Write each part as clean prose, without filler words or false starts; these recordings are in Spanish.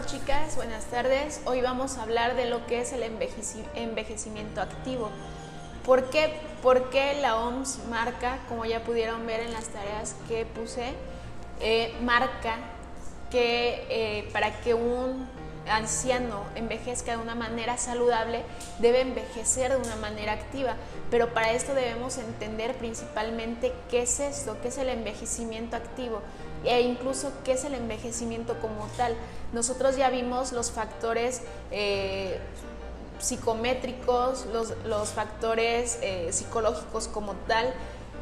chicas, buenas tardes. Hoy vamos a hablar de lo que es el envejecimiento activo. ¿Por qué? Porque la OMS marca, como ya pudieron ver en las tareas que puse, marca que para que un anciano envejezca de una manera saludable, debe envejecer de una manera activa. Pero para esto debemos entender principalmente qué es esto, qué es el envejecimiento activo e incluso qué es el envejecimiento como tal. Nosotros ya vimos los factores psicométricos, los factores psicológicos como tal,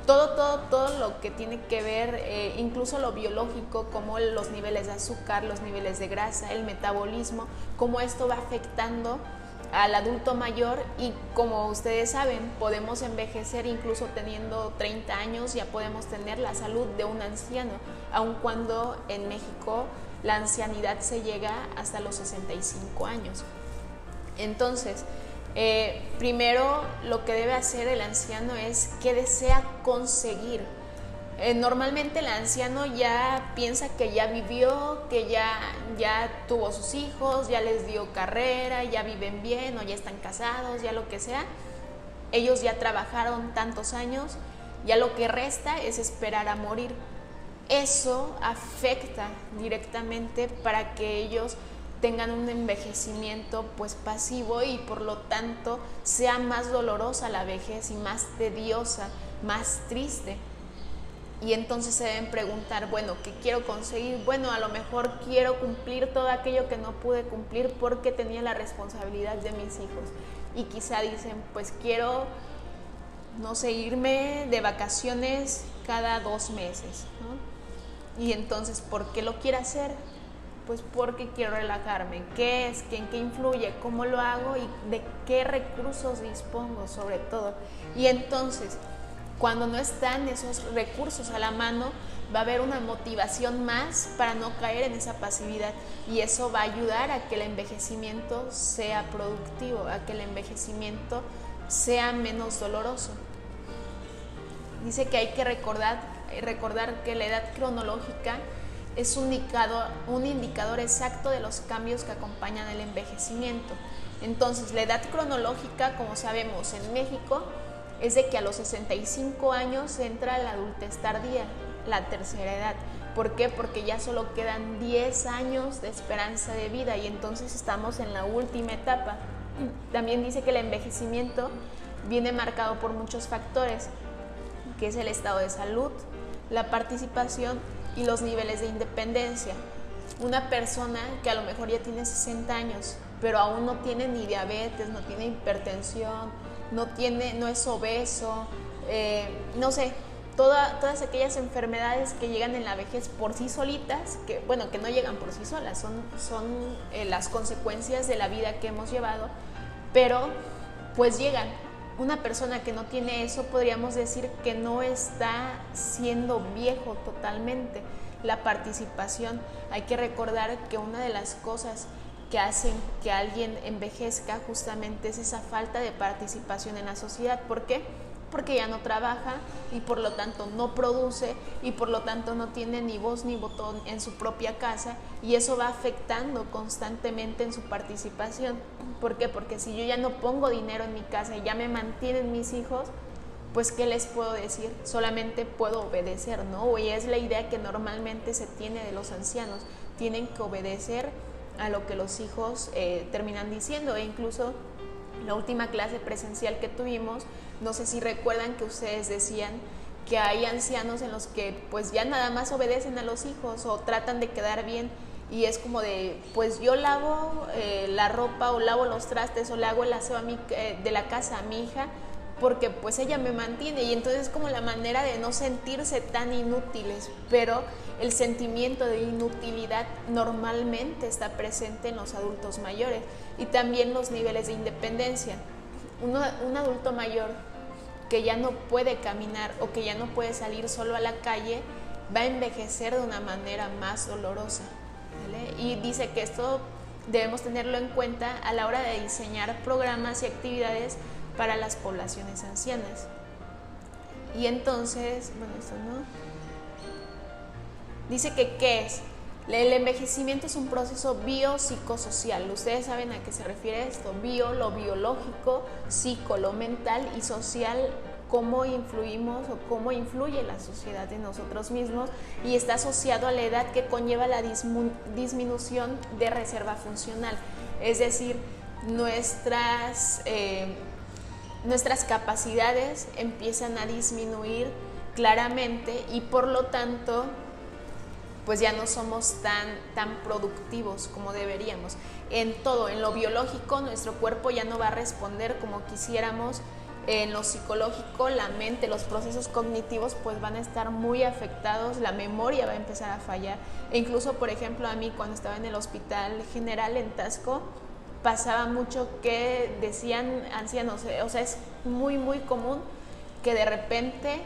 todo lo que tiene que ver, incluso lo biológico, como los niveles de azúcar, los niveles de grasa, el metabolismo, cómo esto va afectando al adulto mayor. Y como ustedes saben, podemos envejecer incluso teniendo 30 años, ya podemos tener la salud de un anciano, aun cuando en México la ancianidad se llega hasta los 65 años. Entonces, primero lo que debe hacer el anciano es qué desea conseguir. Normalmente el anciano ya piensa que ya vivió, que ya tuvo sus hijos, ya les dio carrera, ya viven bien o ya están casados, ya lo que sea. Ellos ya trabajaron tantos años, ya lo que resta es esperar a morir. Eso afecta directamente para que ellos tengan un envejecimiento pues pasivo y por lo tanto sea más dolorosa la vejez y más tediosa, más triste. Y entonces se deben preguntar, bueno, ¿qué quiero conseguir? Bueno, a lo mejor quiero cumplir todo aquello que no pude cumplir porque tenía la responsabilidad de mis hijos. Y quizá dicen, pues quiero, no sé, irme de vacaciones cada 2 meses, ¿no? Y entonces, ¿por qué lo quiero hacer? Pues porque quiero relajarme. ¿Qué es? ¿En qué influye? ¿Cómo lo hago? ¿Y de qué recursos dispongo sobre todo? Y entonces, cuando no están esos recursos a la mano, va a haber una motivación más para no caer en esa pasividad, y eso va a ayudar a que el envejecimiento sea productivo, a que el envejecimiento sea menos doloroso. Dice que hay que recordar que la edad cronológica es un indicador exacto de los cambios que acompañan el envejecimiento. Entonces, la edad cronológica, como sabemos en México, es de que a los 65 años entra la adultez tardía, la tercera edad. ¿Por qué? Porque ya solo quedan 10 años de esperanza de vida y entonces estamos en la última etapa. También dice que el envejecimiento viene marcado por muchos factores, que es el estado de salud, la participación y los niveles de independencia. Una persona que a lo mejor ya tiene 60 años, pero aún no tiene ni diabetes, no tiene hipertensión, no es obeso, no sé, todas aquellas enfermedades que llegan en la vejez por sí solitas, que no llegan por sí solas, son las consecuencias de la vida que hemos llevado, pero pues llegan. Una persona que no tiene eso, podríamos decir que no está siendo viejo totalmente. La participación, hay que recordar que una de las cosas que hacen que alguien envejezca justamente es esa falta de participación en la sociedad. ¿Por qué? Porque ya no trabaja y por lo tanto no produce y por lo tanto no tiene ni voz ni botón en su propia casa, y eso va afectando constantemente en su participación. ¿Por qué? Porque si yo ya no pongo dinero en mi casa y ya me mantienen mis hijos, pues ¿qué les puedo decir? Solamente puedo obedecer, ¿no? Y es la idea que normalmente se tiene de los ancianos, tienen que obedecer a lo que los hijos terminan diciendo. E incluso la última clase presencial que tuvimos, no sé si recuerdan que ustedes decían que hay ancianos en los que pues ya nada más obedecen a los hijos o tratan de quedar bien, y es como de, pues yo lavo la ropa o lavo los trastes o le hago el aseo de la casa a mi hija porque pues ella me mantiene, y entonces es como la manera de no sentirse tan inútiles. Pero el sentimiento de inutilidad normalmente está presente en los adultos mayores, y también los niveles de independencia. Un adulto mayor que ya no puede caminar o que ya no puede salir solo a la calle va a envejecer de una manera más dolorosa, ¿vale? Y dice que esto debemos tenerlo en cuenta a la hora de diseñar programas y actividades para las poblaciones ancianas. Y entonces, bueno, esto no. Dice que ¿qué es? El envejecimiento es un proceso biopsicosocial. Ustedes saben a qué se refiere esto. Bio, lo biológico, psico, lo mental, y social, cómo influimos o cómo influye la sociedad en nosotros mismos, y está asociado a la edad, que conlleva la disminución de reserva funcional. Es decir, nuestras capacidades empiezan a disminuir claramente, y por lo tanto pues ya no somos tan productivos como deberíamos. En todo, en lo biológico, nuestro cuerpo ya no va a responder como quisiéramos. En lo psicológico, la mente, los procesos cognitivos pues van a estar muy afectados, la memoria va a empezar a fallar. E incluso, por ejemplo, a mí cuando estaba en el Hospital General en Taxco, pasaba mucho que decían ancianos, o sea, es muy común que de repente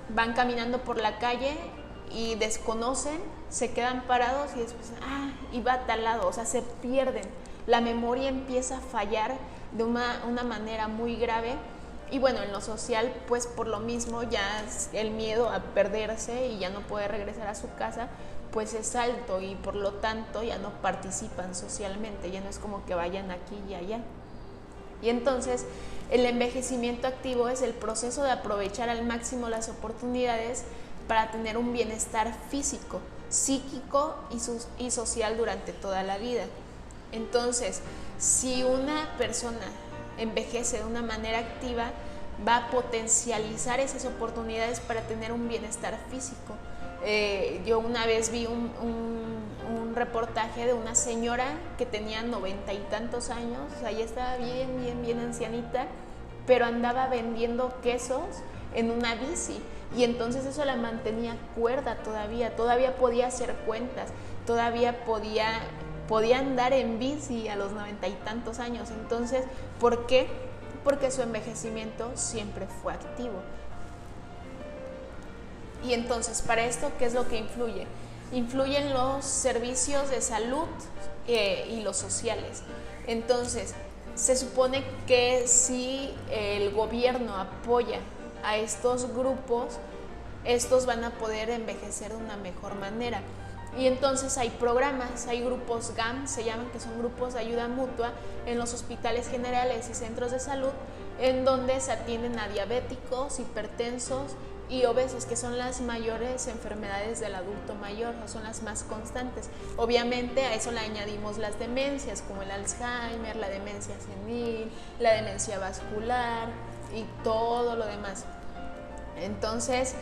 van caminando por la calle y desconocen, se quedan parados y después, y va a tal lado, o sea, se pierden. La memoria empieza a fallar de una manera muy grave. Y bueno, en lo social, pues por lo mismo, ya el miedo a perderse y ya no poder regresar a su casa, pues es alto, y por lo tanto ya no participan socialmente, ya no es como que vayan aquí y allá. Y entonces, el envejecimiento activo es el proceso de aprovechar al máximo las oportunidades para tener un bienestar físico, psíquico y social durante toda la vida. Entonces, si una persona envejece de una manera activa, va a potencializar esas oportunidades para tener un bienestar físico. Yo una vez vi un reportaje de una señora que tenía 90 y tantos años, o sea, ya estaba bien ancianita, pero andaba vendiendo quesos en una bici, y entonces eso la mantenía cuerda todavía podía hacer cuentas, todavía podía andar en bici a los 90 y tantos años. Entonces, ¿por qué? Porque su envejecimiento siempre fue activo. Y entonces, para esto, ¿qué es lo que influye? Influyen los servicios de salud y los sociales. Entonces, se supone que si el gobierno apoya a estos grupos, estos van a poder envejecer de una mejor manera. Y entonces hay programas, hay grupos GAM, se llaman, que son grupos de ayuda mutua en los hospitales generales y centros de salud, en donde se atienden a diabéticos, hipertensos y obesos, que son las mayores enfermedades del adulto mayor, o son las más constantes. Obviamente a eso le añadimos las demencias, como el Alzheimer, la demencia senil, la demencia vascular y todo lo demás. Entonces,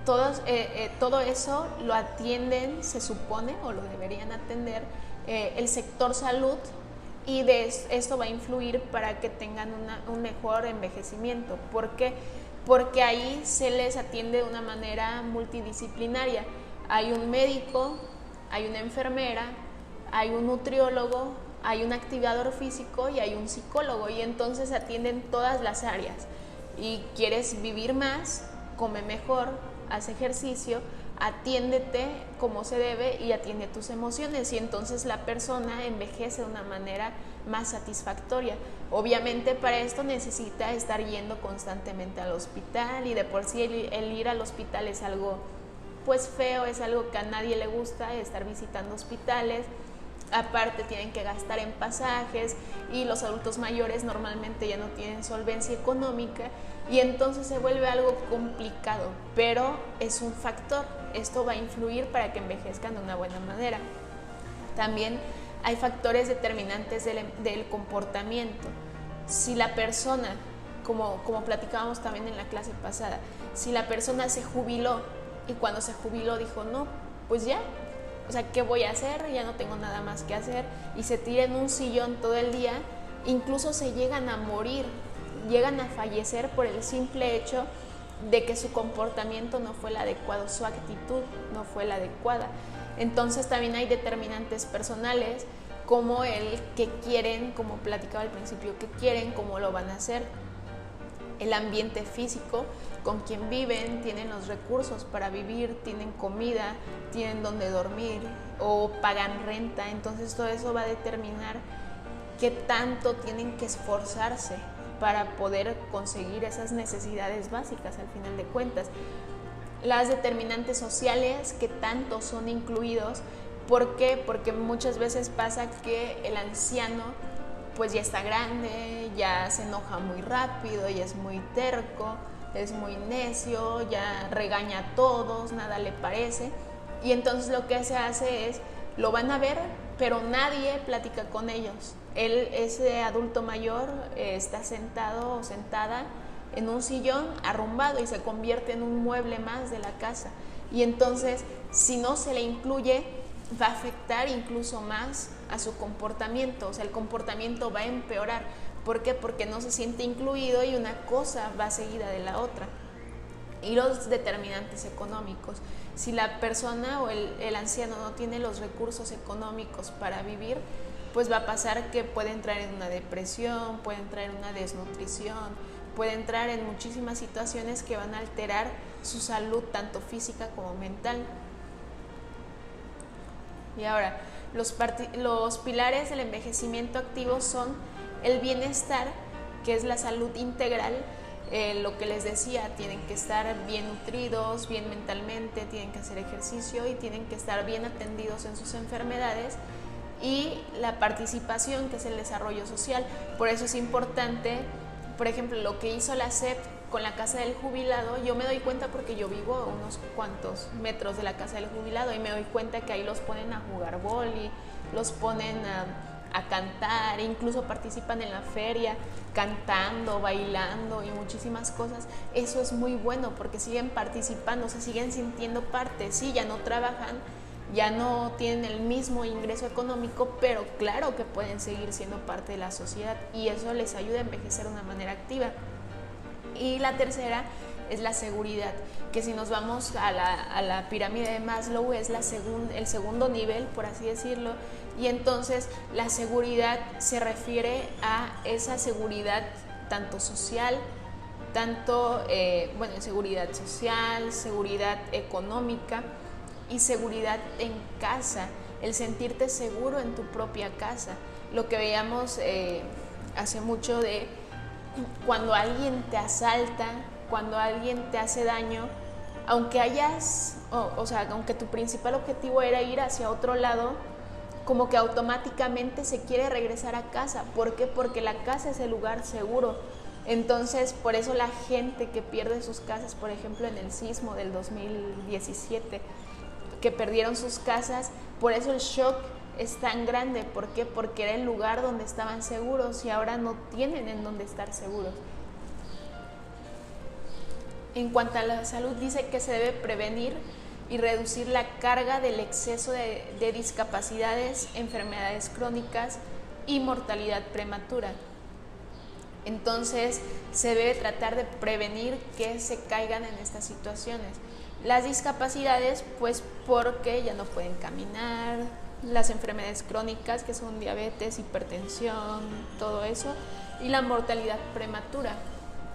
todo eso lo atienden, se supone, o lo deberían atender el sector salud, y esto va a influir para que tengan un mejor envejecimiento. ¿Por qué? Porque ahí se les atiende de una manera multidisciplinaria. Hay un médico, hay una enfermera, hay un nutriólogo, hay un activador físico y hay un psicólogo, y entonces atienden todas las áreas. Y quieres vivir más, come mejor, haz ejercicio, atiéndete como se debe y atiende tus emociones, y entonces la persona envejece de una manera más satisfactoria. Obviamente para esto necesita estar yendo constantemente al hospital, y de por sí el ir al hospital es algo pues feo, es algo que a nadie le gusta, estar visitando hospitales. Aparte tienen que gastar en pasajes, y los adultos mayores normalmente ya no tienen solvencia económica, y entonces se vuelve algo complicado, pero es un factor. Esto va a influir para que envejezcan de una buena manera. También hay factores determinantes del comportamiento. Si la persona, como platicábamos también en la clase pasada, si la persona se jubiló y cuando se jubiló dijo, no, pues ya, o sea, ¿qué voy a hacer? Ya no tengo nada más que hacer, y se tira en un sillón todo el día, incluso se llegan a morir, llegan a fallecer por el simple hecho de que su comportamiento no fue el adecuado, su actitud no fue la adecuada. Entonces también hay determinantes personales, como el que quieren, como platicaba al principio, que quieren, cómo lo van a hacer. El ambiente físico, con quien viven, tienen los recursos para vivir, tienen comida, tienen donde dormir o pagan renta. Entonces todo eso va a determinar qué tanto tienen que esforzarse para poder conseguir esas necesidades básicas al final de cuentas. Las determinantes sociales, que tanto son incluidos, ¿Por qué? Porque muchas veces pasa que el anciano pues ya está grande, ya se enoja muy rápido, ya es muy terco, es muy necio, ya regaña a todos, nada le parece. Y entonces lo que se hace es, lo van a ver, pero nadie platica con ellos. Él, ese adulto mayor, está sentado o sentada en un sillón arrumbado y se convierte en un mueble más de la casa. Y entonces, si no se le incluye, va a afectar incluso más a su comportamiento, o sea, el comportamiento va a empeorar. ¿Por qué? Porque no se siente incluido y una cosa va seguida de la otra. Y los determinantes económicos. Si la persona o el anciano no tiene los recursos económicos para vivir, pues va a pasar que puede entrar en una depresión, puede entrar en una desnutrición, puede entrar en muchísimas situaciones que van a alterar su salud tanto física como mental. Y ahora, los pilares del envejecimiento activo son el bienestar, que es la salud integral, lo que les decía, tienen que estar bien nutridos, bien mentalmente, tienen que hacer ejercicio y tienen que estar bien atendidos en sus enfermedades, y la participación, que es el desarrollo social. Por eso es importante, por ejemplo, lo que hizo la SEP con la casa del jubilado. Yo me doy cuenta porque yo vivo a unos cuantos metros de la casa del jubilado y me doy cuenta que ahí los ponen a jugar vóley, los ponen a cantar, incluso participan en la feria cantando, bailando y muchísimas cosas. Eso es muy bueno porque siguen participando, se siguen sintiendo parte. Sí, ya no trabajan, ya no tienen el mismo ingreso económico, pero claro que pueden seguir siendo parte de la sociedad y eso les ayuda a envejecer de una manera activa. Y la tercera es la seguridad, que si nos vamos a la pirámide de Maslow es el segundo nivel, por así decirlo, y entonces la seguridad se refiere a esa seguridad tanto social, seguridad social, seguridad económica y seguridad en casa, el sentirte seguro en tu propia casa. Lo que veíamos hace mucho de cuando alguien te asalta, cuando alguien te hace daño, aunque aunque tu principal objetivo era ir hacia otro lado, como que automáticamente se quiere regresar a casa. ¿Por qué? Porque la casa es el lugar seguro. Entonces, por eso la gente que pierde sus casas, por ejemplo, en el sismo del 2017, que perdieron sus casas, por eso el shock es tan grande. ¿Por qué? Porque era el lugar donde estaban seguros y ahora no tienen en dónde estar seguros. En cuanto a la salud, dice que se debe prevenir y reducir la carga del exceso de discapacidades, enfermedades crónicas y mortalidad prematura. Entonces, se debe tratar de prevenir que se caigan en estas situaciones. Las discapacidades, pues porque ya no pueden caminar, las enfermedades crónicas, que son diabetes, hipertensión, todo eso, y la mortalidad prematura.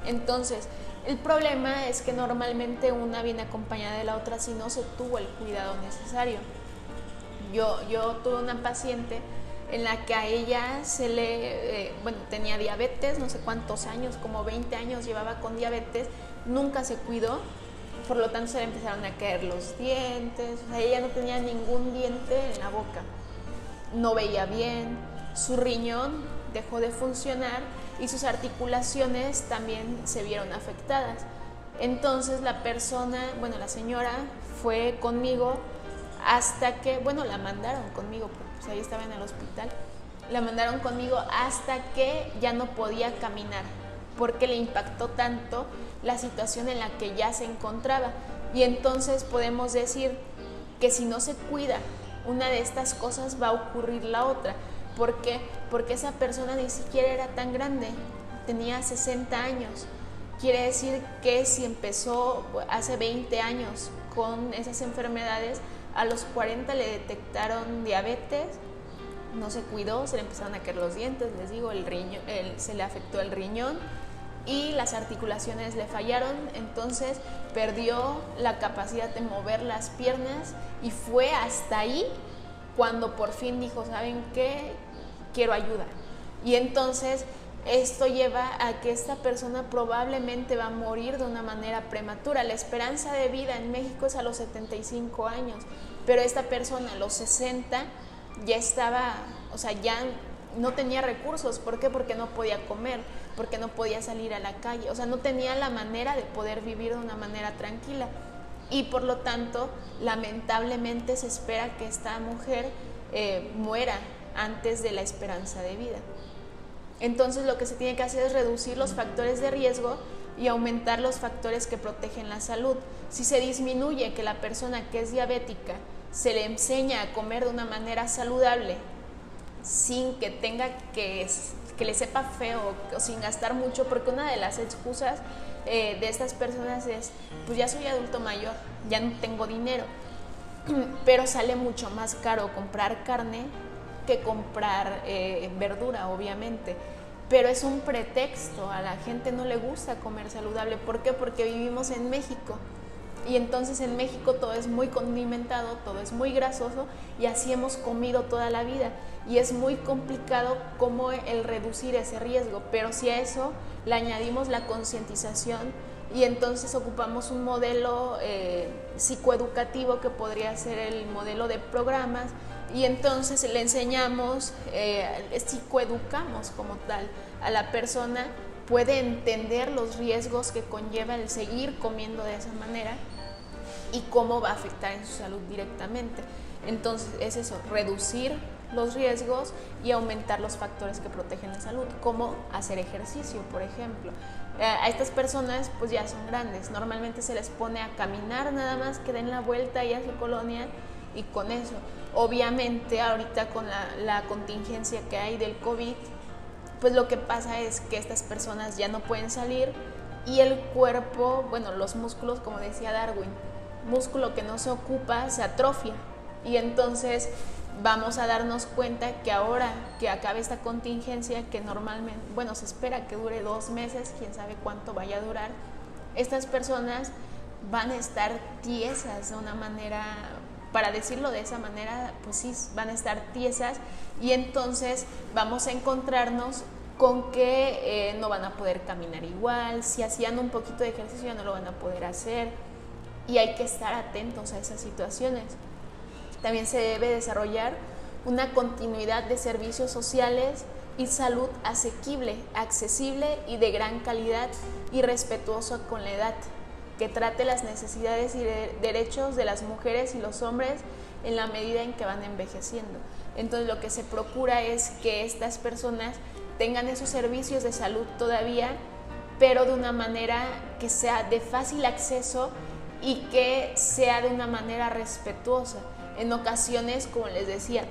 Entonces, el problema es que normalmente una viene acompañada de la otra si no se tuvo el cuidado necesario. Yo tuve una paciente en la que a ella tenía diabetes, no sé cuántos años, como 20 años llevaba con diabetes, nunca se cuidó, por lo tanto se le empezaron a caer los dientes, o sea, ella no tenía ningún diente en la boca, no veía bien, su riñón dejó de funcionar y sus articulaciones también se vieron afectadas. Entonces la señora fue conmigo hasta que, la mandaron conmigo, porque pues ahí estaba en el hospital, la mandaron conmigo hasta que ya no podía caminar, porque le impactó tanto la situación en la que ya se encontraba. Y entonces podemos decir que si no se cuida una de estas cosas va a ocurrir la otra. ¿Por qué? Porque esa persona ni siquiera era tan grande, tenía 60 años. Quiere decir que si empezó hace 20 años con esas enfermedades, a los 40 le detectaron diabetes, no se cuidó, se le empezaron a caer los dientes, les digo, se le afectó el riñón y las articulaciones le fallaron, entonces perdió la capacidad de mover las piernas y fue hasta ahí cuando por fin dijo, ¿saben qué? Quiero ayuda. Y entonces esto lleva a que esta persona probablemente va a morir de una manera prematura. La esperanza de vida en México es a los 75 años. pero esta persona a los 60 ya estaba, o sea, ya no tenía recursos. ¿Por qué? Porque no podía comer, porque no podía salir a la calle, o sea, no tenía la manera de poder vivir de una manera tranquila. Y por lo tanto, lamentablemente se espera que esta mujer muera antes de la esperanza de vida. Entonces lo que se tiene que hacer es reducir los factores de riesgo y aumentar los factores que protegen la salud. Si se disminuye que la persona que es diabética se le enseña a comer de una manera saludable, sin que tenga que le sepa feo o sin gastar mucho, porque una de las excusas de estas personas es, pues ya soy adulto mayor, ya no tengo dinero, pero sale mucho más caro comprar carne que comprar verdura, obviamente. Pero es un pretexto, a la gente no le gusta comer saludable. ¿Por qué? Porque vivimos en México. Y entonces en México todo es muy condimentado, todo es muy grasoso y así hemos comido toda la vida. Y es muy complicado como el reducir ese riesgo, pero si a eso le añadimos la concientización y entonces ocupamos un modelo psicoeducativo que podría ser el modelo de programas y entonces le enseñamos, psicoeducamos como tal a la persona, puede entender los riesgos que conlleva el seguir comiendo de esa manera y cómo va a afectar en su salud directamente. Entonces es eso, reducir los riesgos y aumentar los factores que protegen la salud, como hacer ejercicio, por ejemplo. A estas personas pues ya son grandes, normalmente se les pone a caminar nada más, que den la vuelta ahí a su colonia y con eso. Obviamente ahorita con la contingencia que hay del COVID, pues lo que pasa es que estas personas ya no pueden salir y el cuerpo, bueno, los músculos, como decía Darwin, músculo que no se ocupa se atrofia y entonces vamos a darnos cuenta que ahora que acabe esta contingencia, que normalmente, bueno, se espera que dure 2 meses, quién sabe cuánto vaya a durar, estas personas van a estar tiesas de una manera, para decirlo de esa manera, pues sí, van a estar tiesas y entonces vamos a encontrarnos con que no van a poder caminar igual, si hacían un poquito de ejercicio ya no lo van a poder hacer y hay que estar atentos a esas situaciones. También se debe desarrollar una continuidad de servicios sociales y salud asequible, accesible y de gran calidad y respetuoso con la edad, que trate las necesidades y derechos de las mujeres y los hombres en la medida en que van envejeciendo. Entonces lo que se procura es que estas personas tengan esos servicios de salud todavía, pero de una manera que sea de fácil acceso y que sea de una manera respetuosa. En ocasiones, como les decía,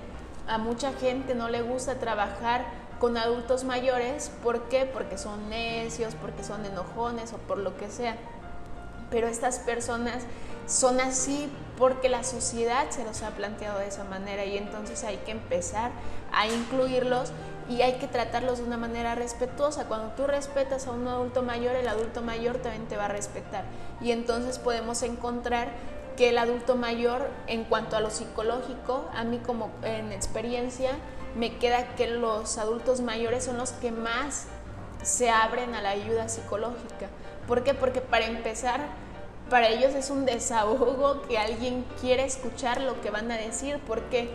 a mucha gente no le gusta trabajar con adultos mayores. ¿Por qué? Porque son necios, porque son enojones o por lo que sea. Pero estas personas son así porque la sociedad se los ha planteado de esa manera y entonces hay que empezar a incluirlos y hay que tratarlos de una manera respetuosa. Cuando tú respetas a un adulto mayor, el adulto mayor también te va a respetar y entonces podemos encontrar que el adulto mayor, en cuanto a lo psicológico, a mí como en experiencia, me queda que los adultos mayores son los que más se abren a la ayuda psicológica. ¿Por qué? Porque para empezar, para ellos es un desahogo que alguien quiere escuchar lo que van a decir. ¿Por qué?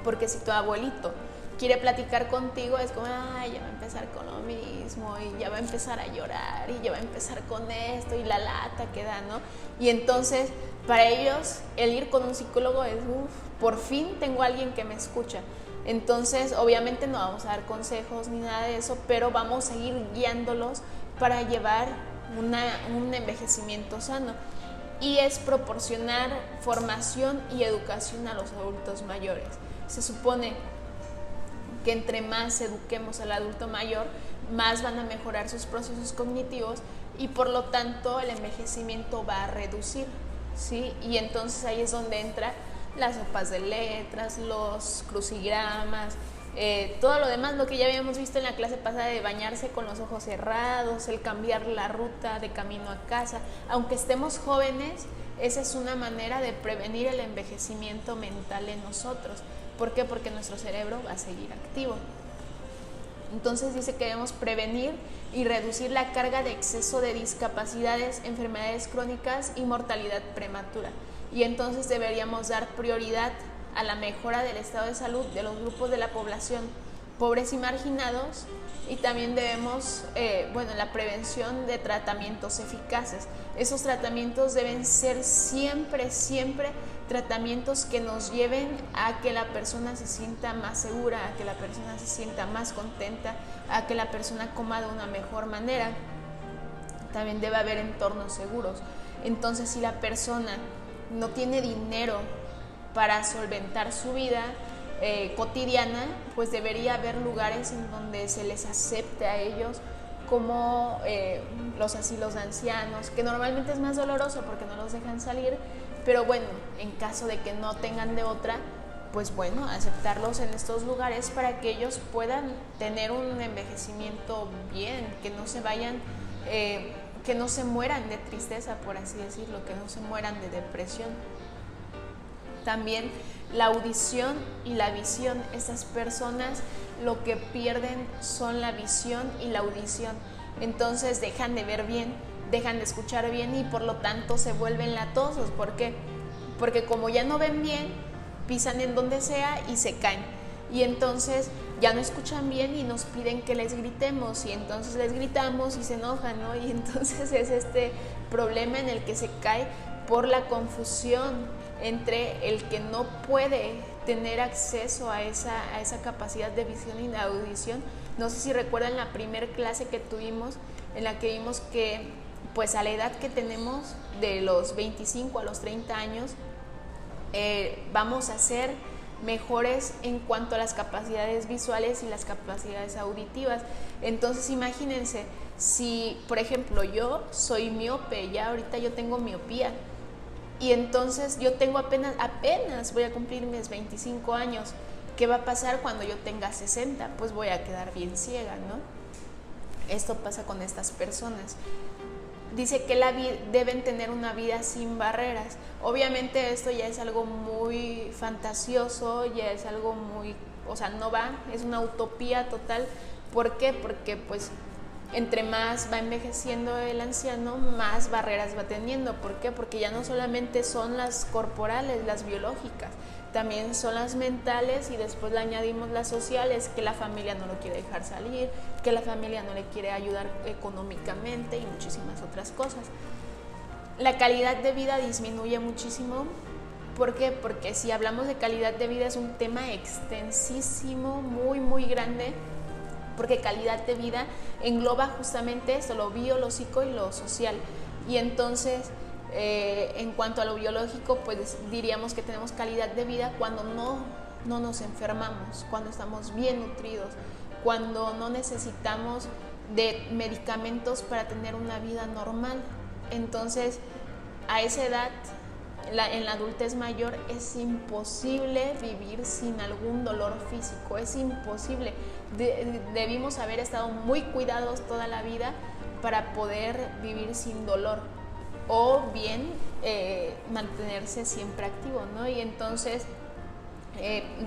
Porque si tu abuelito quiere platicar contigo, es como, ay, ya va a empezar con lo mismo, y ya va a empezar a llorar, y ya va a empezar con esto, y la lata que da, ¿no? Y entonces, para ellos, el ir con un psicólogo es, por fin tengo a alguien que me escucha. Entonces, obviamente no vamos a dar consejos ni nada de eso, pero vamos a ir guiándolos para llevar un envejecimiento sano. Y es proporcionar formación y educación a los adultos mayores. Se supone que entre más eduquemos al adulto mayor, más van a mejorar sus procesos cognitivos y por lo tanto el envejecimiento va a reducir, ¿sí? Y entonces ahí es donde entra las sopas de letras, los crucigramas, todo lo demás, lo que ya habíamos visto en la clase pasada de bañarse con los ojos cerrados, el cambiar la ruta de camino a casa. Aunque estemos jóvenes, esa es una manera de prevenir el envejecimiento mental en nosotros. ¿Por qué? Porque nuestro cerebro va a seguir activo. Entonces dice que debemos prevenir y reducir la carga de exceso de discapacidades, enfermedades crónicas y mortalidad prematura. y entonces deberíamos dar prioridad a la mejora del estado de salud de los grupos de la población pobres y marginados, y también debemos, la prevención de tratamientos eficaces. Esos tratamientos deben ser siempre tratamientos que nos lleven a que la persona se sienta más segura, a que la persona se sienta más contenta, a que la persona coma de una mejor manera. También debe haber entornos seguros. Entonces, si la persona no tiene dinero para solventar su vida cotidiana, pues debería haber lugares en donde se les acepte a ellos, como los asilos de ancianos, que normalmente es más doloroso porque no los dejan salir, pero bueno, en caso de que no tengan de otra, pues bueno, aceptarlos en estos lugares para que ellos puedan tener un envejecimiento bien, que no se vayan, que no se mueran de tristeza, por así decirlo, que no se mueran de depresión. También la audición y la visión. Estas personas lo que pierden son la visión y la audición. Entonces dejan de ver bien, dejan de escuchar bien y por lo tanto se vuelven latosos. ¿Por qué? Porque como ya no ven bien, pisan en donde sea y se caen. Y entonces ya no escuchan bien y nos piden que les gritemos, y entonces les gritamos y se enojan, ¿no? Y entonces es este problema en el que se cae por la confusión entre el que no puede tener acceso a esa capacidad de visión y de audición. No sé si recuerdan la primera clase que tuvimos, en la que vimos que pues a la edad que tenemos, de los 25 a los 30 años, vamos a ser mejores en cuanto a las capacidades visuales y las capacidades auditivas. Entonces imagínense, si por ejemplo yo soy miope, ya ahorita yo tengo miopía, y entonces yo tengo apenas voy a cumplir mis 25 años. ¿Qué va a pasar cuando yo tenga 60? Pues voy a quedar bien ciega, ¿no? Esto pasa con estas personas. Dice que deben tener una vida sin barreras. Obviamente esto ya es algo muy fantasioso, ya es algo muy, no va, es una utopía total. ¿Por qué? Porque pues entre más va envejeciendo el anciano, más barreras va teniendo. ¿Por qué? Porque ya no solamente son las corporales, las biológicas, también son las mentales, y después le añadimos las sociales, que la familia no lo quiere dejar salir, que la familia no le quiere ayudar económicamente y muchísimas otras cosas. La calidad de vida disminuye muchísimo. ¿Por qué? Porque si hablamos de calidad de vida es un tema extensísimo, muy grande, porque calidad de vida engloba justamente esto, lo bio, lo psico y lo social. Y entonces, en cuanto a lo biológico, pues diríamos que tenemos calidad de vida cuando no nos enfermamos, cuando estamos bien nutridos, cuando no necesitamos de medicamentos para tener una vida normal. Entonces, a esa edad, en la adultez mayor, es imposible vivir sin algún dolor físico, es imposible. Debimos haber estado muy cuidados toda la vida para poder vivir sin dolor, o bien mantenerse siempre activo, ¿no? Y entonces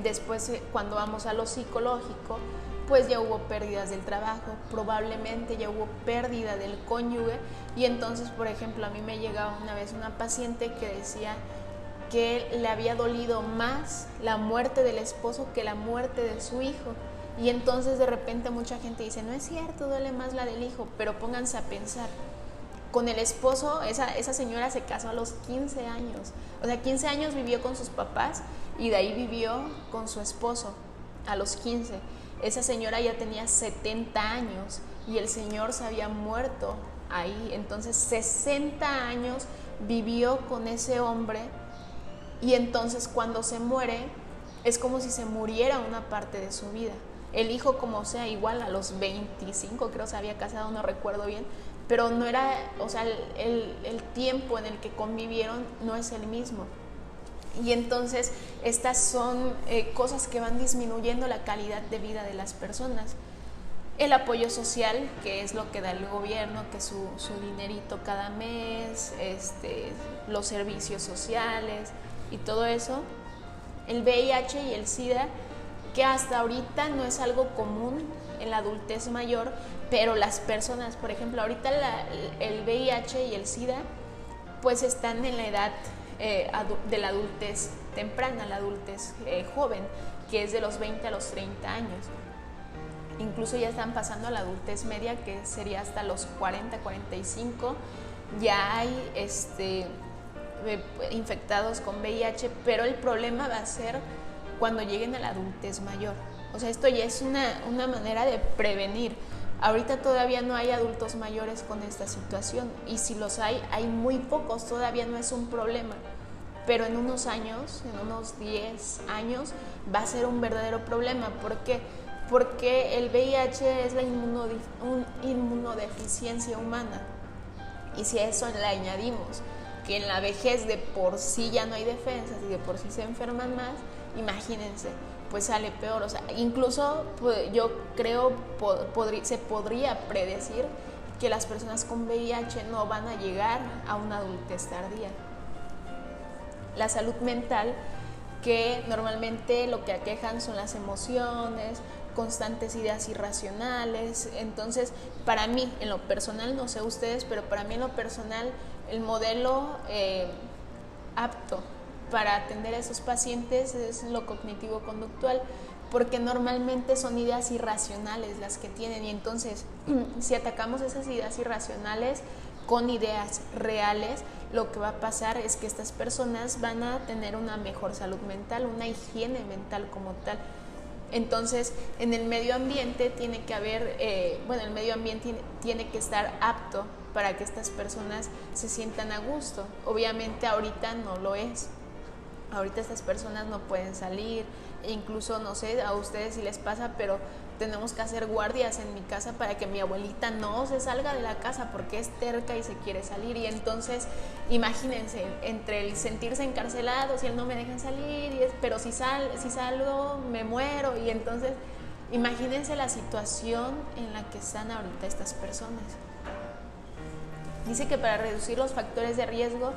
después, cuando vamos a lo psicológico, pues ya hubo pérdidas del trabajo, probablemente ya hubo pérdida del cónyuge, y entonces, por ejemplo, a mí me llegaba una vez una paciente que decía que le había dolido más la muerte del esposo que la muerte de su hijo. Y entonces de repente mucha gente dice, no es cierto, duele más la del hijo, pero pónganse a pensar, con el esposo, esa señora se casó a los 15 años, 15 años vivió con sus papás y de ahí vivió con su esposo a los 15. Esa señora ya tenía 70 años y el señor se había muerto ahí. Entonces 60 años vivió con ese hombre, y entonces cuando se muere es como si se muriera una parte de su vida. El hijo, como sea, igual a los 25 creo se había casado, no recuerdo bien, pero no era, el tiempo en el que convivieron no es el mismo. Y entonces estas son cosas que van disminuyendo la calidad de vida de las personas. El apoyo social, que es lo que da el gobierno, que es su dinerito cada mes, los servicios sociales y todo eso. El VIH y el SIDA, que hasta ahorita no es algo común en la adultez mayor, pero las personas, por ejemplo, ahorita el VIH y el SIDA pues están en la edad de la adultez temprana, la adultez joven, que es de los 20 a los 30 años. Incluso ya están pasando a la adultez media, que sería hasta los 40, 45. Ya hay infectados con VIH, pero el problema va a ser cuando lleguen a la adultez mayor. O sea, esto ya es una manera de prevenir. Ahorita todavía no hay adultos mayores con esta situación, y si los hay muy pocos, todavía no es un problema. Pero en unos años, en unos 10 años, va a ser un verdadero problema. ¿Por qué? Porque el VIH es la inmunodeficiencia humana. Y si a eso le añadimos que en la vejez de por sí ya no hay defensas y de por sí se enferman más, imagínense, pues sale peor. O sea, incluso yo creo se podría predecir que las personas con VIH no van a llegar a una adultez tardía. La salud mental, que normalmente lo que aquejan son las emociones, constantes ideas irracionales. Entonces, para mí, en lo personal, no sé ustedes, pero para mí en lo personal, el modelo apto para atender a esos pacientes es lo cognitivo-conductual, porque normalmente son ideas irracionales las que tienen, y entonces si atacamos esas ideas irracionales con ideas reales, lo que va a pasar es que estas personas van a tener una mejor salud mental, una higiene mental como tal. Entonces, en el medio ambiente tiene que haber, el medio ambiente tiene que estar apto para que estas personas se sientan a gusto. Obviamente ahorita no lo es. Ahorita estas personas no pueden salir, e incluso, no sé, a ustedes si les pasa, pero tenemos que hacer guardias en mi casa para que mi abuelita no se salga de la casa porque es terca y se quiere salir. Y entonces, imagínense, entre el sentirse encarcelado, si él no me dejan salir, pero si salgo me muero. Y entonces, imagínense la situación en la que están ahorita estas personas. Dice que para reducir los factores de riesgo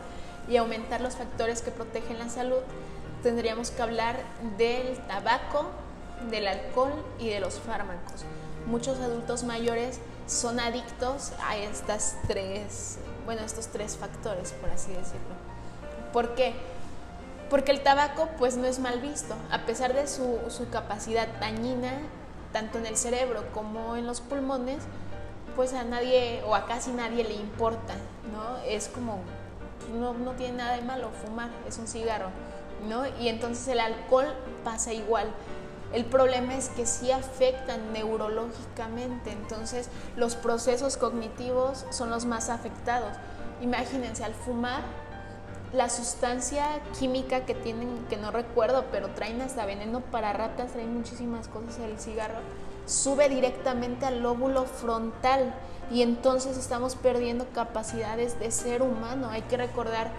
y aumentar los factores que protegen la salud, tendríamos que hablar del tabaco, del alcohol y de los fármacos. Muchos adultos mayores son adictos a estos tres factores, por así decirlo. ¿Por qué? Porque el tabaco pues no es mal visto, a pesar de su capacidad dañina, tanto en el cerebro como en los pulmones, pues a nadie o a casi nadie le importa, ¿no? Es como, no tiene nada de malo fumar, es un cigarro, ¿no? Y entonces el alcohol pasa igual. El problema es que sí afectan neurológicamente, entonces los procesos cognitivos son los más afectados. Imagínense, al fumar, la sustancia química que tienen, que no recuerdo, pero traen hasta veneno para ratas, traen muchísimas cosas el cigarro, sube directamente al lóbulo frontal, y entonces estamos perdiendo capacidades de ser humano. Hay que recordar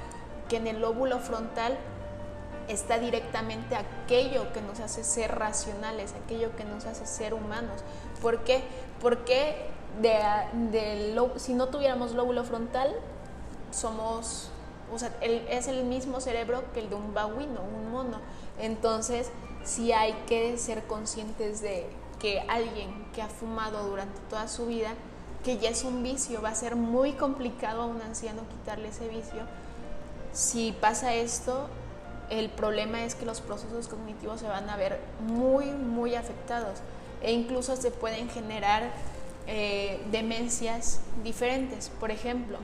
que en el lóbulo frontal está directamente aquello que nos hace ser racionales, aquello que nos hace ser humanos. ¿Por qué? Porque si no tuviéramos lóbulo frontal, es el mismo cerebro que el de un babuino, un mono. Entonces, sí hay que ser conscientes de que alguien que ha fumado durante toda su vida, que ya es un vicio, va a ser muy complicado a un anciano quitarle ese vicio. Si pasa esto, el problema es que los procesos cognitivos se van a ver muy, muy afectados, e incluso se pueden generar demencias diferentes. Por ejemplo,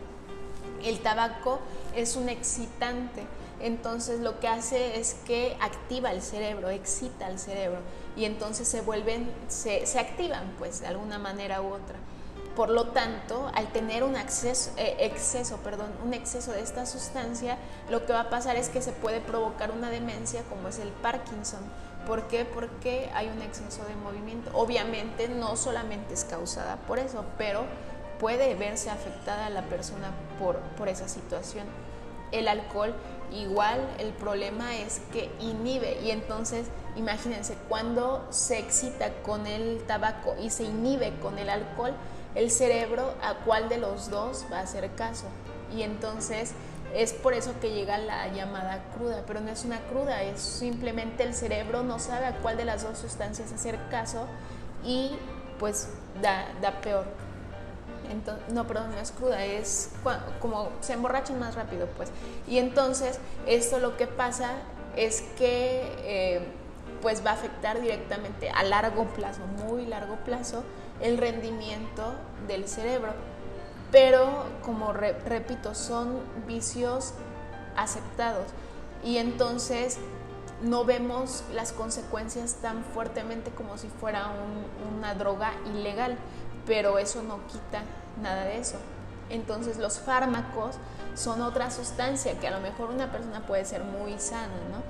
el tabaco es un excitante, entonces lo que hace es que activa el cerebro, excita al cerebro, y entonces se activan pues de alguna manera u otra. Por lo tanto, al tener un exceso de esta sustancia, lo que va a pasar es que se puede provocar una demencia como es el Parkinson. ¿Por qué? Porque hay un exceso de movimiento. Obviamente no solamente es causada por eso, pero puede verse afectada a la persona por esa situación. El alcohol igual, el problema es que inhibe, y entonces imagínense, cuando se excita con el tabaco y se inhibe con el alcohol, el cerebro a cuál de los dos va a hacer caso, y entonces es por eso que llega la llamada cruda, pero no es una cruda, es simplemente el cerebro no sabe a cuál de las dos sustancias hacer caso, y pues da peor. no, perdón, no es cruda, es como se emborrachan más rápido, pues. Y entonces esto lo que pasa es que pues va a afectar directamente a largo plazo, muy largo plazo, el rendimiento del cerebro. Pero, como repito, son vicios aceptados y entonces no vemos las consecuencias tan fuertemente como si fuera una droga ilegal, pero eso no quita nada de eso. Entonces los fármacos son otra sustancia que a lo mejor una persona puede ser muy sana, ¿no?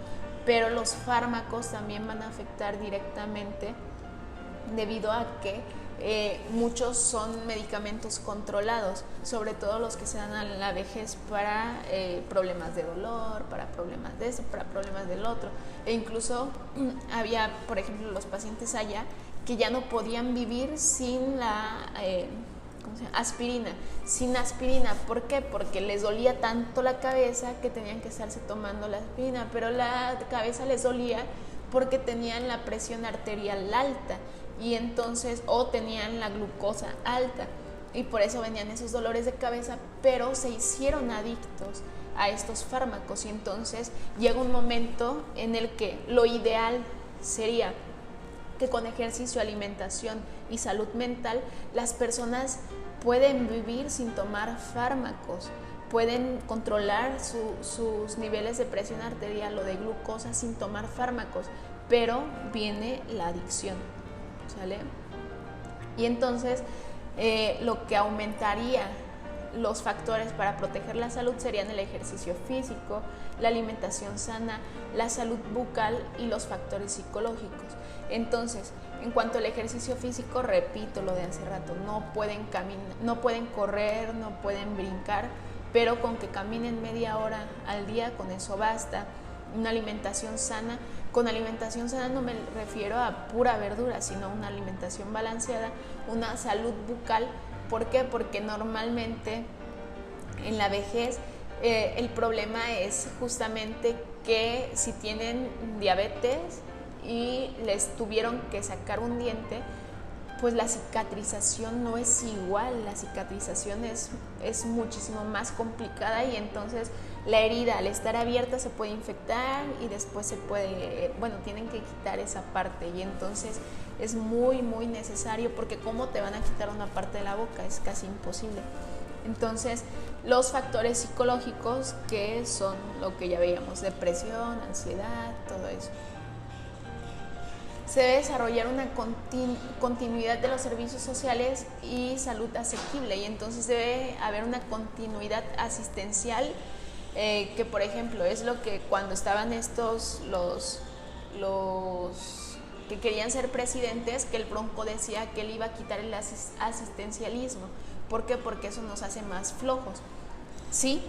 Pero los fármacos también van a afectar directamente debido a que muchos son medicamentos controlados, sobre todo los que se dan a la vejez para problemas de dolor, para problemas de eso, para problemas del otro. E incluso había, por ejemplo, los pacientes allá que ya no podían vivir sin la aspirina. Sin aspirina, ¿por qué? Porque les dolía tanto la cabeza que tenían que estarse tomando la aspirina, pero la cabeza les dolía porque tenían la presión arterial alta y entonces o tenían la glucosa alta y por eso venían esos dolores de cabeza, pero se hicieron adictos a estos fármacos y entonces llega un momento en el que lo ideal sería que con ejercicio, alimentación y salud mental las personas pueden vivir sin tomar fármacos, pueden controlar sus niveles de presión arterial o de glucosa sin tomar fármacos, pero viene la adicción, ¿sale? Y entonces lo que aumentaría los factores para proteger la salud serían el ejercicio físico, la alimentación sana, la salud bucal y los factores psicológicos. Entonces, en cuanto al ejercicio físico, repito lo de hace rato, no pueden caminar, no pueden correr, no pueden brincar, pero con que caminen media hora al día, con eso basta. Una alimentación sana, con alimentación sana no me refiero a pura verdura, sino una alimentación balanceada, una salud bucal. ¿Por qué? Porque normalmente en la vejez el problema es justamente que si tienen diabetes y les tuvieron que sacar un diente, pues la cicatrización no es igual, la cicatrización es muchísimo más complicada y entonces la herida al estar abierta se puede infectar y después se puede, tienen que quitar esa parte y entonces es muy muy necesario porque ¿cómo te van a quitar una parte de la boca? Es casi imposible. Entonces los factores psicológicos que son lo que ya veíamos, depresión, ansiedad, todo eso. Se debe desarrollar una continuidad de los servicios sociales y salud asequible y entonces debe haber una continuidad asistencial que por ejemplo es lo que cuando estaban los que querían ser presidentes, que el Bronco decía que él iba a quitar el asistencialismo. ¿Por qué? Porque eso nos hace más flojos. Sí,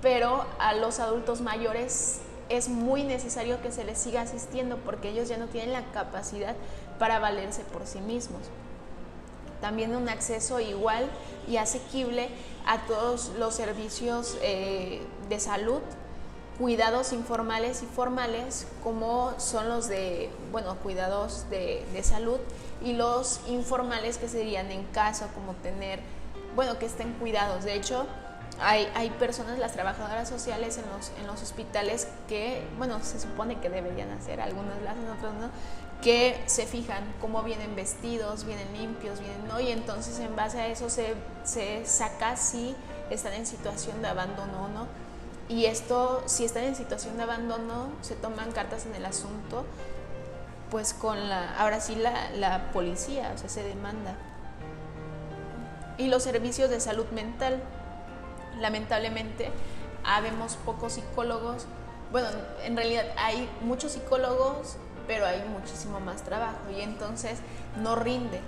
pero a los adultos mayores es muy necesario que se les siga asistiendo porque ellos ya no tienen la capacidad para valerse por sí mismos. También un acceso igual y asequible a todos los servicios de salud, cuidados informales y formales como son los de, cuidados de salud y los informales que serían en casa, como tener, que estén cuidados. De hecho, hay personas, las trabajadoras sociales en los hospitales que, se supone que deberían hacer, algunas las hacen, otras no, que se fijan cómo vienen vestidos, vienen limpios, ¿no? Y entonces en base a eso se saca si están en situación de abandono o no. Y esto, si están en situación de abandono, se toman cartas en el asunto, pues con ahora sí la policía, o sea, se demanda. Y los servicios de salud mental. Lamentablemente, habemos pocos psicólogos. En realidad hay muchos psicólogos, pero hay muchísimo más trabajo y entonces no rinde.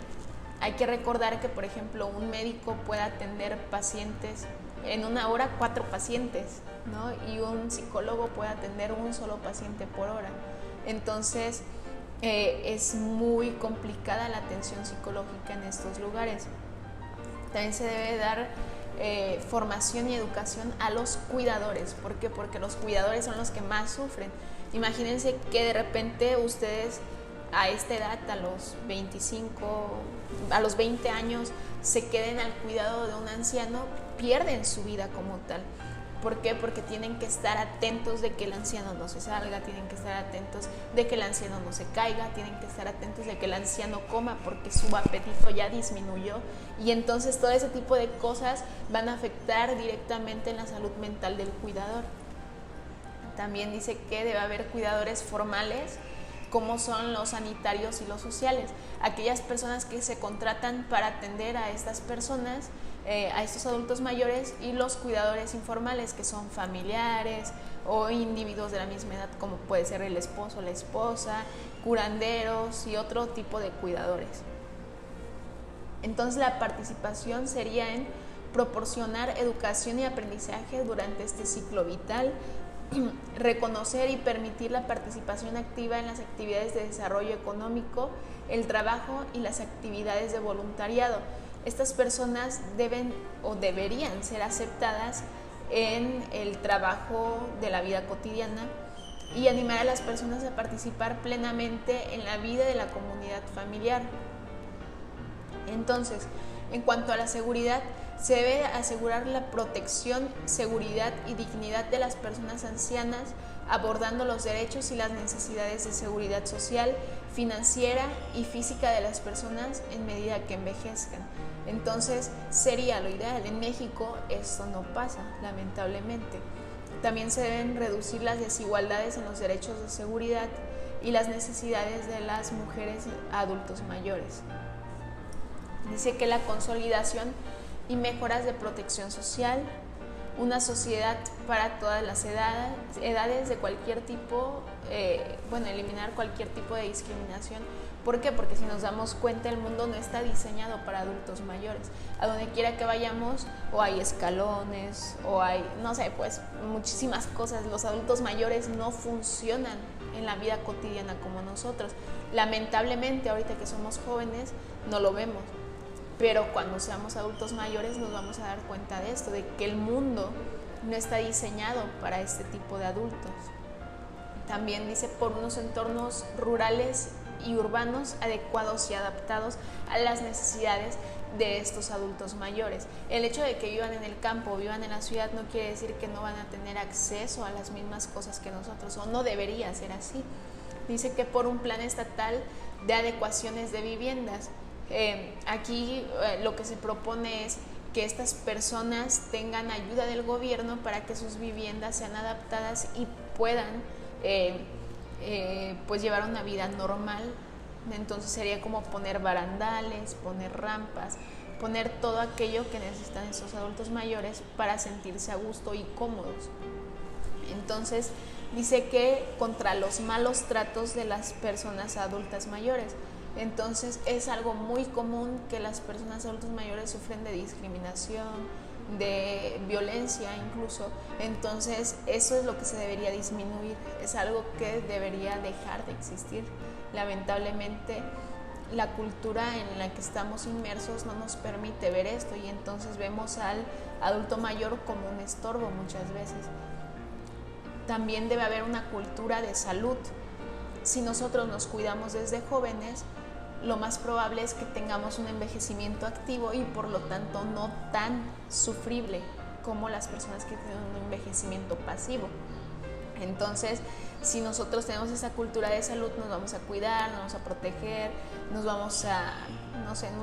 Hay que recordar que, por ejemplo, un médico puede atender pacientes en una hora, 4 pacientes, ¿no? Y un psicólogo puede atender un solo paciente por hora. Entonces, es muy complicada la atención psicológica en estos lugares. También se debe dar formación y educación a los cuidadores. ¿Por qué? Porque los cuidadores son los que más sufren. Imagínense que de repente ustedes a esta edad, a los 20 años, se queden al cuidado de un anciano, pierden su vida como tal. ¿Por qué? Porque tienen que estar atentos de que el anciano no se salga, tienen que estar atentos de que el anciano no se caiga, tienen que estar atentos de que el anciano coma porque su apetito ya disminuyó, y entonces todo ese tipo de cosas van a afectar directamente en la salud mental del cuidador. También dice que debe haber cuidadores formales, como son los sanitarios y los sociales, aquellas personas que se contratan para atender a estas personas, a estos adultos mayores, y los cuidadores informales, que son familiares o individuos de la misma edad, como puede ser el esposo, la esposa, curanderos y otro tipo de cuidadores. Entonces la participación sería en proporcionar educación y aprendizaje durante este ciclo vital, reconocer y permitir la participación activa en las actividades de desarrollo económico, el trabajo y las actividades de voluntariado. Estas personas deben o deberían ser aceptadas en el trabajo de la vida cotidiana, y animar a las personas a participar plenamente en la vida de la comunidad familiar. Entonces, en cuanto a la seguridad, se debe asegurar la protección, seguridad y dignidad de las personas ancianas, abordando los derechos y las necesidades de seguridad social, financiera y física de las personas en medida que envejezcan. Entonces, sería lo ideal. En México esto no pasa, lamentablemente. También se deben reducir las desigualdades en los derechos de seguridad y las necesidades de las mujeres y adultos mayores. Dice que la consolidación y mejoras de protección social, una sociedad para todas las edades de cualquier tipo, eliminar cualquier tipo de discriminación. ¿Por qué? Porque si nos damos cuenta, el mundo no está diseñado para adultos mayores. A donde quiera que vayamos, o hay escalones, o hay, muchísimas cosas. Los adultos mayores no funcionan en la vida cotidiana como nosotros. Lamentablemente, ahorita que somos jóvenes, no lo vemos. Pero cuando seamos adultos mayores nos vamos a dar cuenta de esto, de que el mundo no está diseñado para este tipo de adultos. También dice por unos entornos rurales y urbanos adecuados y adaptados a las necesidades de estos adultos mayores. El hecho de que vivan en el campo o vivan en la ciudad no quiere decir que no van a tener acceso a las mismas cosas que nosotros, o no debería ser así. Dice que por un plan estatal de adecuaciones de viviendas. Aquí lo que se propone es que estas personas tengan ayuda del gobierno para que sus viviendas sean adaptadas y puedan llevar una vida normal. Entonces sería como poner barandales, poner rampas, poner todo aquello que necesitan esos adultos mayores para sentirse a gusto y cómodos. Entonces dice que contra los malos tratos de las personas adultas mayores. Entonces es algo muy común que las personas adultas mayores sufren de discriminación, de violencia incluso. Entonces eso es lo que se debería disminuir, es algo que debería dejar de existir. Lamentablemente la cultura en la que estamos inmersos no nos permite ver esto, y entonces vemos al adulto mayor como un estorbo muchas veces. También debe haber una cultura de salud. Si nosotros nos cuidamos desde jóvenes, lo más probable es que tengamos un envejecimiento activo y por lo tanto no tan sufrible como las personas que tienen un envejecimiento pasivo. Entonces, si nosotros tenemos esa cultura de salud, nos vamos a cuidar, nos vamos a proteger, nos vamos a, en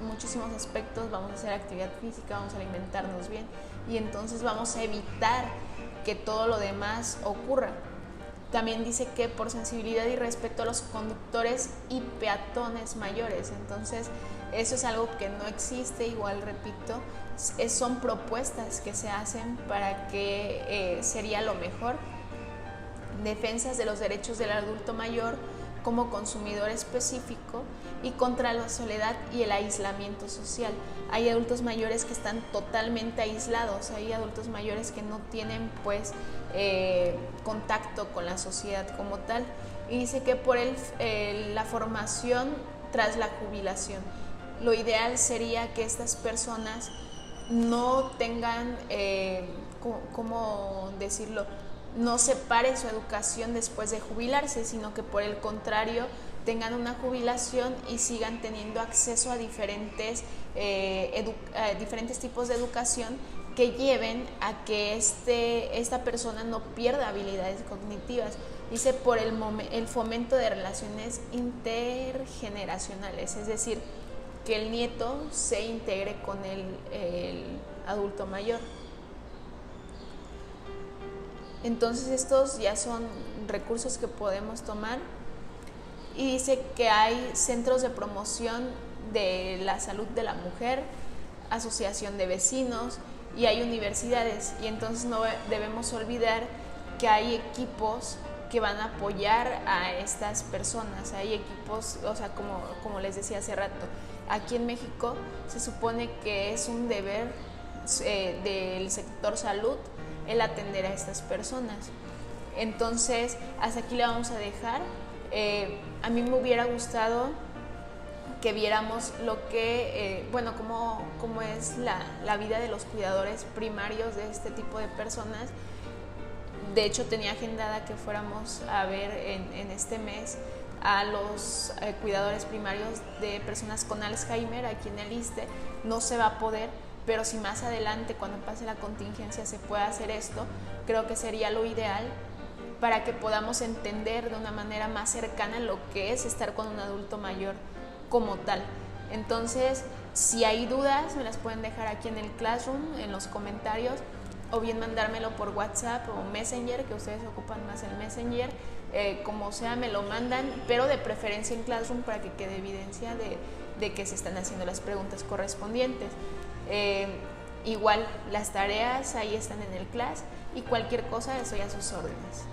muchísimos aspectos, vamos a hacer actividad física, vamos a alimentarnos bien, y entonces vamos a evitar que todo lo demás ocurra. También dice que por sensibilidad y respeto a los conductores y peatones mayores. Entonces eso es algo que no existe, igual repito, son propuestas que se hacen para que sería lo mejor. Defensas de los derechos del adulto mayor como consumidor específico y contra la soledad y el aislamiento social. Hay adultos mayores que están totalmente aislados, hay adultos mayores que no tienen contacto con la sociedad como tal, y dice que por la formación tras la jubilación. Lo ideal sería que estas personas no tengan, ¿cómo decirlo?, no separe su educación después de jubilarse, sino que por el contrario tengan una jubilación y sigan teniendo acceso a diferentes tipos de educación que lleven a que esta persona no pierda habilidades cognitivas. Dice por el fomento de relaciones intergeneracionales, es decir, que el nieto se integre con el adulto mayor. Entonces estos ya son recursos que podemos tomar. Y dice que hay centros de promoción de la salud de la mujer, asociación de vecinos y hay universidades. Y entonces no debemos olvidar que hay equipos que van a apoyar a estas personas. Hay equipos, o sea, como les decía hace rato, aquí en México se supone que es un deber del sector salud el atender a estas personas. Entonces, hasta aquí le vamos a dejar. A mí me hubiera gustado que viéramos lo que, cómo es la vida de los cuidadores primarios de este tipo de personas. De hecho, tenía agendada que fuéramos a ver en este mes a los cuidadores primarios de personas con Alzheimer aquí en el ISSSTE. No se va a poder, pero si más adelante, cuando pase la contingencia, se puede hacer esto, creo que sería lo ideal para que podamos entender de una manera más cercana lo que es estar con un adulto mayor como tal. Entonces, si hay dudas, me las pueden dejar aquí en el Classroom, en los comentarios, o bien mandármelo por WhatsApp o Messenger, que ustedes ocupan más el Messenger, como sea me lo mandan, pero de preferencia en Classroom para que quede evidencia de que se están haciendo las preguntas correspondientes. Igual las tareas ahí están en el Class y cualquier cosa estoy a sus órdenes.